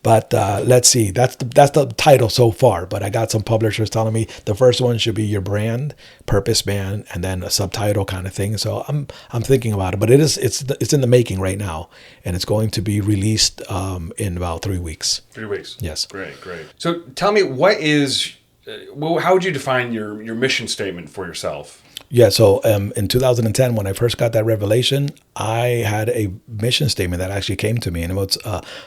But let's see, that's the title so far. But I got some publishers telling me the first one should be your brand, Purpose Man, and then a subtitle kind of thing. So I'm thinking about it. But it's in the making right now, and it's going to be released in about 3 weeks. 3 weeks. Yes. Great. So tell me, how would you define your mission statement for yourself? Yeah, so in 2010, when I first got that revelation, I had a mission statement that actually came to me, and it was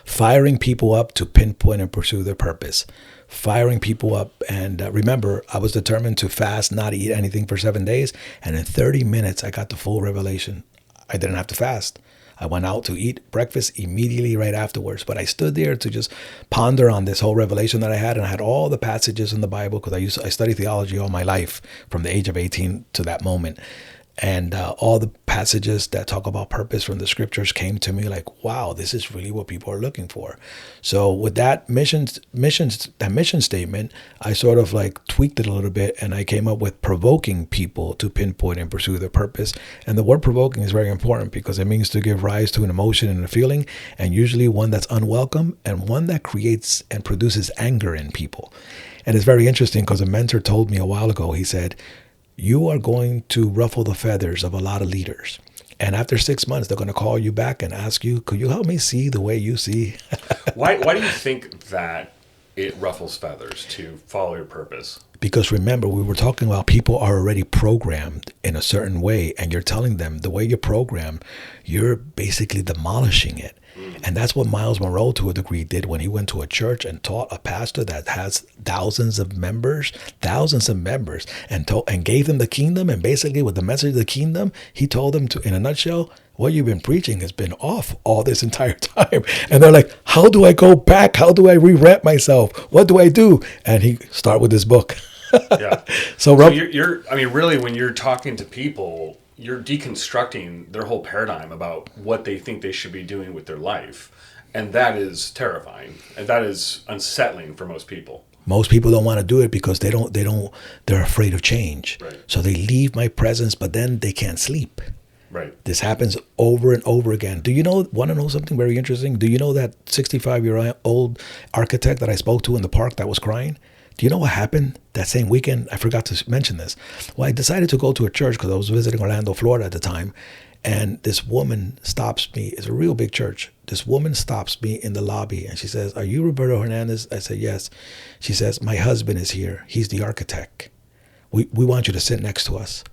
firing people up to pinpoint and pursue their purpose. Firing people up. And remember, I was determined to fast, not eat anything for 7 days. And in 30 minutes, I got the full revelation. I didn't have to fast. I went out to eat breakfast immediately right afterwards. But I stood there to just ponder on this whole revelation that I had. And I had all the passages in the Bible, because I studied theology all my life from the age of 18 to that moment. And all the passages that talk about purpose from the scriptures came to me like, wow, this is really what people are looking for. So with that mission statement, I sort of like tweaked it a little bit, and I came up with provoking people to pinpoint and pursue their purpose. And the word provoking is very important, because it means to give rise to an emotion and a feeling, and usually one that's unwelcome and one that creates and produces anger in people. And it's very interesting, because a mentor told me a while ago, he said, you are going to ruffle the feathers of a lot of leaders. And after 6 months, they're going to call you back and ask you, could you help me see the way you see? Why do you think that it ruffles feathers to follow your purpose? Because remember, we were talking about people are already programmed in a certain way, and you're telling them the way you're programmed, you're basically demolishing it. And that's what Miles Monroe, to a degree, did when he went to a church and taught a pastor that has thousands of members, and gave them the kingdom. And basically, with the message of the kingdom, he told them to, in a nutshell, what you've been preaching has been off all this entire time. And they're like, how do I go back? How do I re-rent myself? What do I do? And he start with this book. Yeah. So you're really, when you're talking to people, you're deconstructing their whole paradigm about what they think they should be doing with their life. And that is terrifying. And that is unsettling for most people. Most people don't want to do it because they're afraid of change. Right. So they leave my presence, but then they can't sleep. Right. This happens over and over again. Want to know something very interesting? Do you know that 65-year-old architect that I spoke to in the park that was crying? Do you know what happened that same weekend? I forgot to mention this. Well, I decided to go to a church because I was visiting Orlando, Florida at the time. And this woman stops me. It's a real big church. This woman stops me in the lobby and she says, "Are you Roberto Hernandez?" I said, "Yes." She says, "My husband is here. He's the architect. We want you to sit next to us."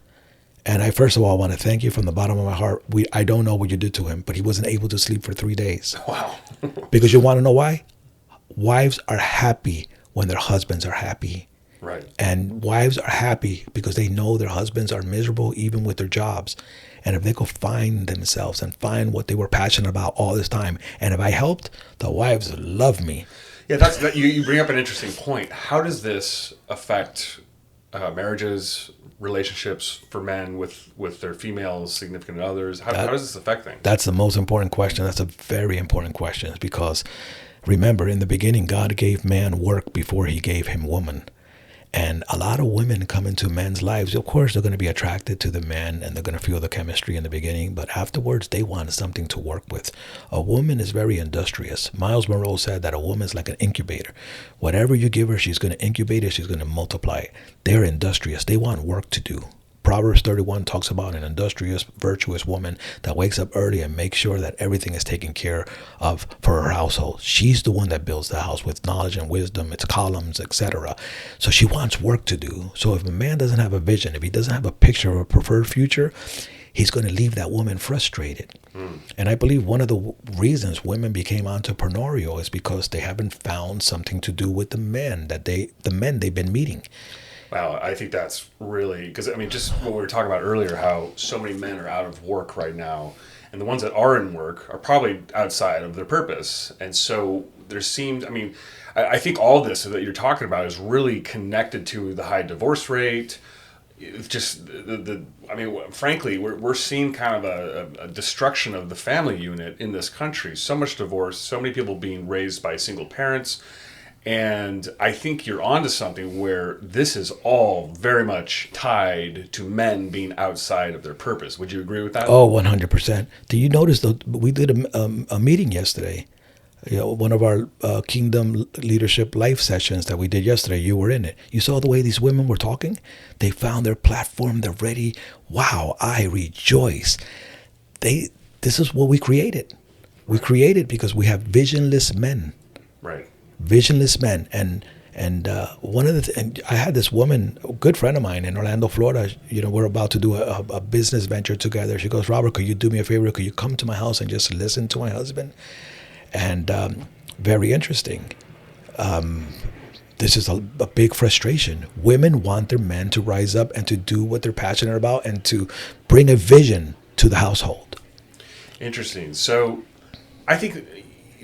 And I, first of all, want to thank you from the bottom of my heart. I don't know what you did to him, but he wasn't able to sleep for 3 days. Wow. Because you want to know why? Wives are happy when their husbands are happy. Right. And wives are happy because they know their husbands are miserable even with their jobs. And if they go find themselves and find what they were passionate about all this time, and if I helped, the wives love me. Yeah, that. You bring up an interesting point. How does this affect marriages, relationships for men with their female significant others? How does this affect things? That's the most important question. That's a very important question because remember, in the beginning, God gave man work before he gave him woman. And a lot of women come into men's lives. Of course, they're going to be attracted to the men and they're going to feel the chemistry in the beginning. But afterwards, they want something to work with. A woman is very industrious. Miles Monroe said that a woman is like an incubator. Whatever you give her, she's going to incubate it. She's going to multiply it. They're industrious. They want work to do. Proverbs 31 talks about an industrious, virtuous woman that wakes up early and makes sure that everything is taken care of for her household. She's the one that builds the house with knowledge and wisdom, its columns, etc. So she wants work to do. So if a man doesn't have a vision, if he doesn't have a picture of a preferred future, he's going to leave that woman frustrated. And I believe one of the reasons women became entrepreneurial is because they haven't found something to do with the men they've been meeting. Wow, I think that's really, because I mean, just what we were talking about earlier, how so many men are out of work right now, and the ones that are in work are probably outside of their purpose. And so there seemed, I mean, I think all this that you're talking about is really connected to the high divorce rate. It's just I mean, frankly, we're seeing kind of a destruction of the family unit in this country. So much divorce, so many people being raised by single parents. And I think you're onto something where this is all very much tied to men being outside of their purpose. Would you agree with that? Oh, 100%. Do you notice that we did a meeting yesterday? You know, one of our Kingdom Leadership Life sessions that we did yesterday, you were in it. You saw the way these women were talking? They found their platform. They're ready. Wow, I rejoice. This is what we created. We created because we have visionless men. Right. Visionless men. And one of and I had this woman, a good friend of mine in Orlando, Florida. You know, we're about to do a business venture together. She goes, Robert, could you do me a favor? Could you come to my house and just listen to my husband? And very interesting. This is a big frustration. Women want their men to rise up and to do what they're passionate about and to bring a vision to the household. Interesting. So I think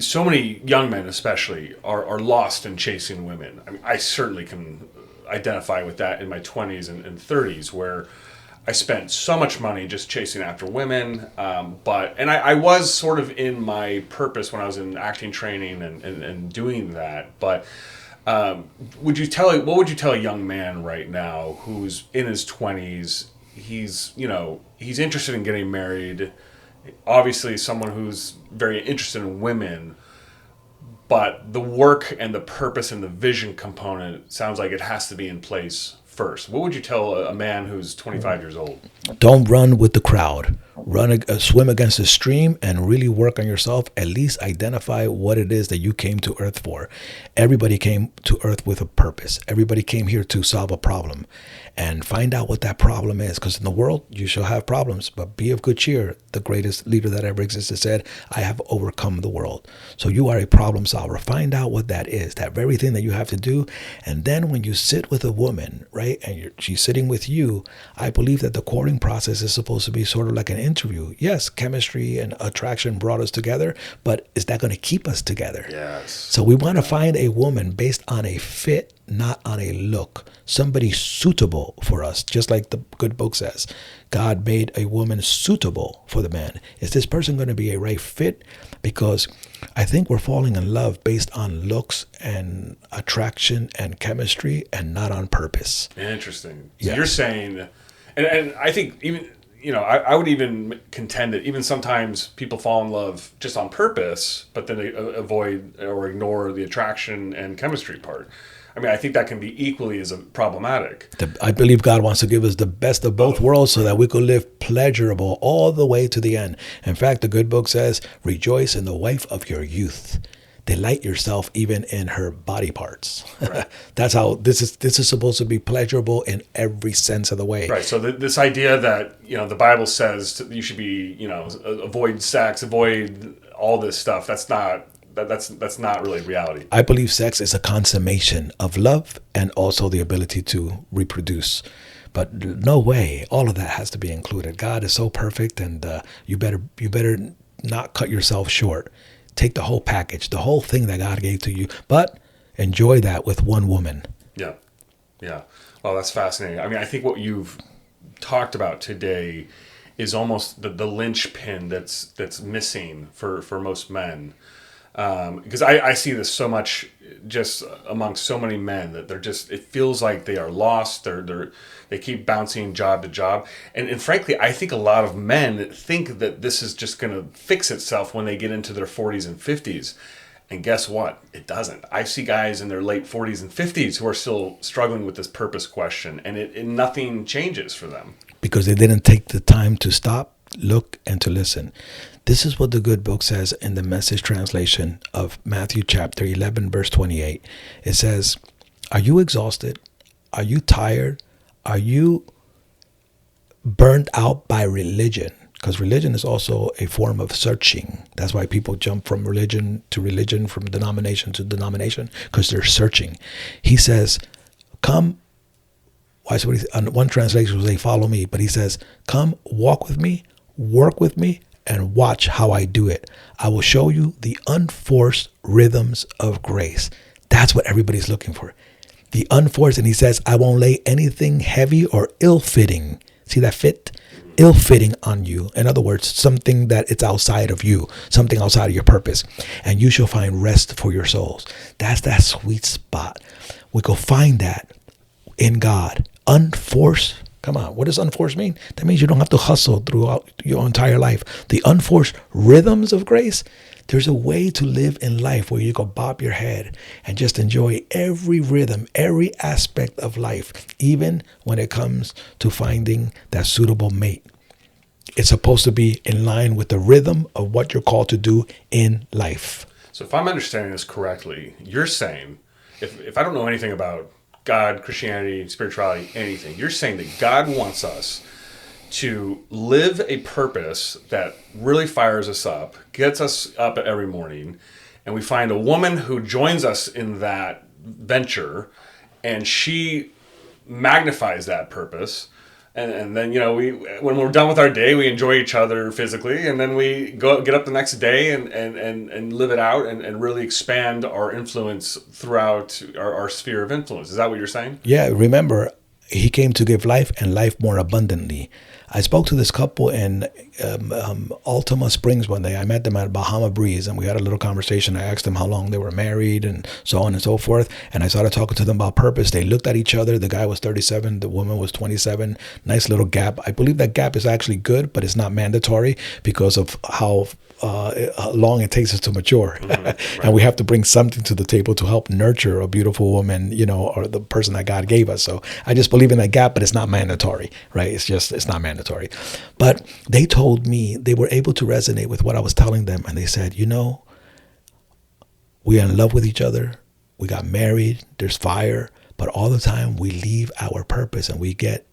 so many young men especially are lost in chasing women. I mean, I certainly can identify with that in my 20s and 30s where I spent so much money just chasing after women. I was sort of in my purpose when I was in acting training and doing that. But what would you tell a young man right now who's in his 20s? He's interested in getting married. Obviously someone who's very interested in women, but the work and the purpose and the vision component sounds like it has to be in place first. What would you tell a man who's 25 years old? Don't run with the crowd. Swim against the stream and really work on yourself. At least identify what it is that you came to earth for. Everybody came to earth with a purpose. Everybody came here to solve a problem. And find out what that problem is. Because in the world, you shall have problems. But be of good cheer. The greatest leader that ever existed said, I have overcome the world. So you are a problem solver. Find out what that is. That very thing that you have to do. And then when you sit with a woman, right, and she's sitting with you, I believe that the courting process is supposed to be sort of like an interview. Yes, chemistry and attraction brought us together. But is that going to keep us together? Yes. So we want to find a woman based on a fit, not on a look. Somebody suitable for us, just like the good book says. God made a woman suitable for the man. Is this person going to be a right fit? Because I think we're falling in love based on looks and attraction and chemistry and not on purpose. Interesting. So Yes. You're saying, and I think even, I would even contend that even sometimes people fall in love just on purpose, but then they avoid or ignore the attraction and chemistry part. I mean, I think that can be equally as problematic. I believe God wants to give us the best of both worlds so that we could live pleasurable all the way to the end. In fact, the good book says, rejoice in the wife of your youth. delight yourself even in her body parts. Right. That's how this is supposed to be pleasurable in every sense of the way. Right. So this idea that, the Bible says you should be, avoid sex, avoid all this stuff. That's not really reality. I believe sex is a consummation of love and also the ability to reproduce. But no way, all of that has to be included. God is so perfect, and you better not cut yourself short. Take the whole package, the whole thing that God gave to you, but enjoy that with one woman. Yeah. Yeah. Well, that's fascinating. I mean, I think what you've talked about today is almost the linchpin that's missing for most men. Because I see this so much just among so many men that it feels like they are lost. They keep bouncing job to job. And frankly, I think a lot of men think that this is just going to fix itself when they get into their 40s and 50s. And guess what? It doesn't. I see guys in their late 40s and 50s who are still struggling with this purpose question, and nothing changes for them. Because they didn't take the time to stop, look, and to listen. This is what the good book says in the Message translation of Matthew chapter 11, verse 28. It says, are you exhausted? Are you tired? Are you burnt out by religion? Because religion is also a form of searching. That's why people jump from religion, from denomination to denomination, because they're searching. He says, come. On one translation will say, follow me. But he says, come, walk with me, work with me, and watch how I do it. I will show you the unforced rhythms of grace. That's what everybody's looking for. The unforced. And he says, I won't lay anything heavy or ill-fitting. See that fit? Ill-fitting on you. In other words, something that it's outside of you, something outside of your purpose. And you shall find rest for your souls. That's that sweet spot. We go find that in God. Unforced. Come on. What does unforced mean? That means you don't have to hustle throughout your entire life. The unforced rhythms of grace. There's a way to live in life where you can bob your head and just enjoy every rhythm, every aspect of life, even when it comes to finding that suitable mate. It's supposed to be in line with the rhythm of what you're called to do in life. So if I'm understanding this correctly, you're saying, if I don't know anything about God, Christianity, spirituality, anything, you're saying that God wants us to live a purpose that really fires us up, gets us up every morning, and we find a woman who joins us in that venture, and she magnifies that purpose. And then, when we're done with our day, we enjoy each other physically, and then we get up the next day and live it out and really expand our influence throughout our sphere of influence. Is that what you're saying? Yeah, remember, he came to give life and life more abundantly. I spoke to this couple in Altima Springs one day. I met them at Bahama Breeze, and we had a little conversation. I asked them how long they were married and so on and so forth. And I started talking to them about purpose. They looked at each other. The guy was 37. The woman was 27. Nice little gap. I believe that gap is actually good, but it's not mandatory because of how long it takes us to mature. Mm-hmm, right. And we have to bring something to the table to help nurture a beautiful woman, or the person that God gave us. So I just believe in that gap, but it's not mandatory, right? It's not mandatory. But they told me they were able to resonate with what I was telling them. And they said, we are in love with each other. We got married. There's fire. But all the time we leave our purpose and we get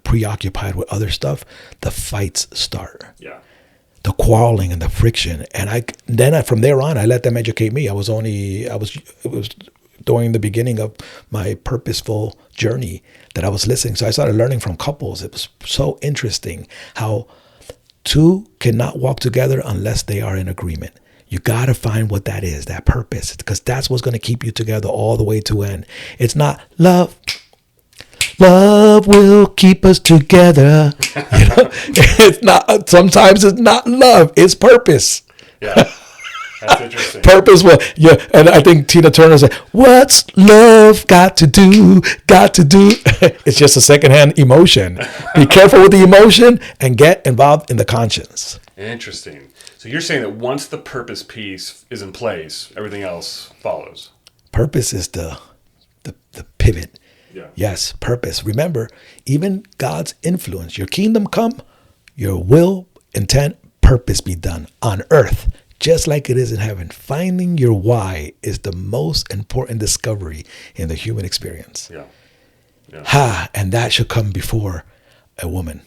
preoccupied with other stuff. The fights start. Yeah. The quarreling and the friction. And from there on, I let them educate me. It was during the beginning of my purposeful journey that I was listening. So I started learning from couples. It was so interesting how two cannot walk together unless they are in agreement. You got to find what that is, that purpose, because that's what's going to keep you together all the way to end. It's not love. Love will keep us together. It's not. Sometimes it's not love. It's purpose. Yeah, that's interesting. Purpose will. Yeah, and I think Tina Turner said, "What's love got to do? Got to do." It's just a secondhand emotion. Be careful with the emotion and get involved in the conscience. Interesting. So you're saying that once the purpose piece is in place, everything else follows. Purpose is the pivot. Yeah. Yes, purpose. Remember, even God's influence, your kingdom come, your will, intent, purpose be done on earth just like it is in heaven. Finding your why is the most important discovery in the human experience. Yeah. Yeah. And that should come before a woman.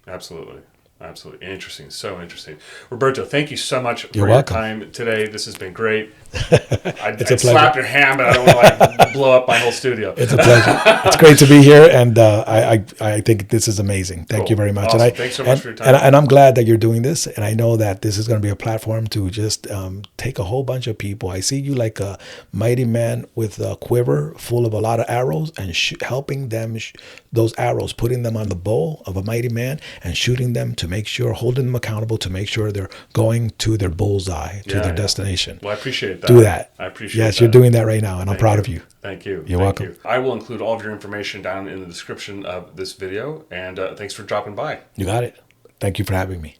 Absolutely. Absolutely. Interesting. So interesting. Roberto, thank you so much for You're your welcome. time today. This has been great. I'd It's a pleasure. slap your hand, but I don't want to like blow up my whole studio. It's a pleasure. It's great to be here, and I think this is amazing. Thank you very much. Awesome. And Thanks so much for your time. And I'm glad that you're doing this, and I know that this is going to be a platform to just take a whole bunch of people. I see you like a mighty man with a quiver full of a lot of arrows, and helping them those arrows, putting them on the bow of a mighty man, and shooting them to make sure, holding them accountable to make sure they're going to their bullseye, to their destination. Well, I appreciate that. Do that. I appreciate Yes, that. you're doing that right now, and I'm proud of you. Thank you. You're welcome. I will include all of your information down in the description of this video, and thanks for dropping by. You got it. Thank you for having me.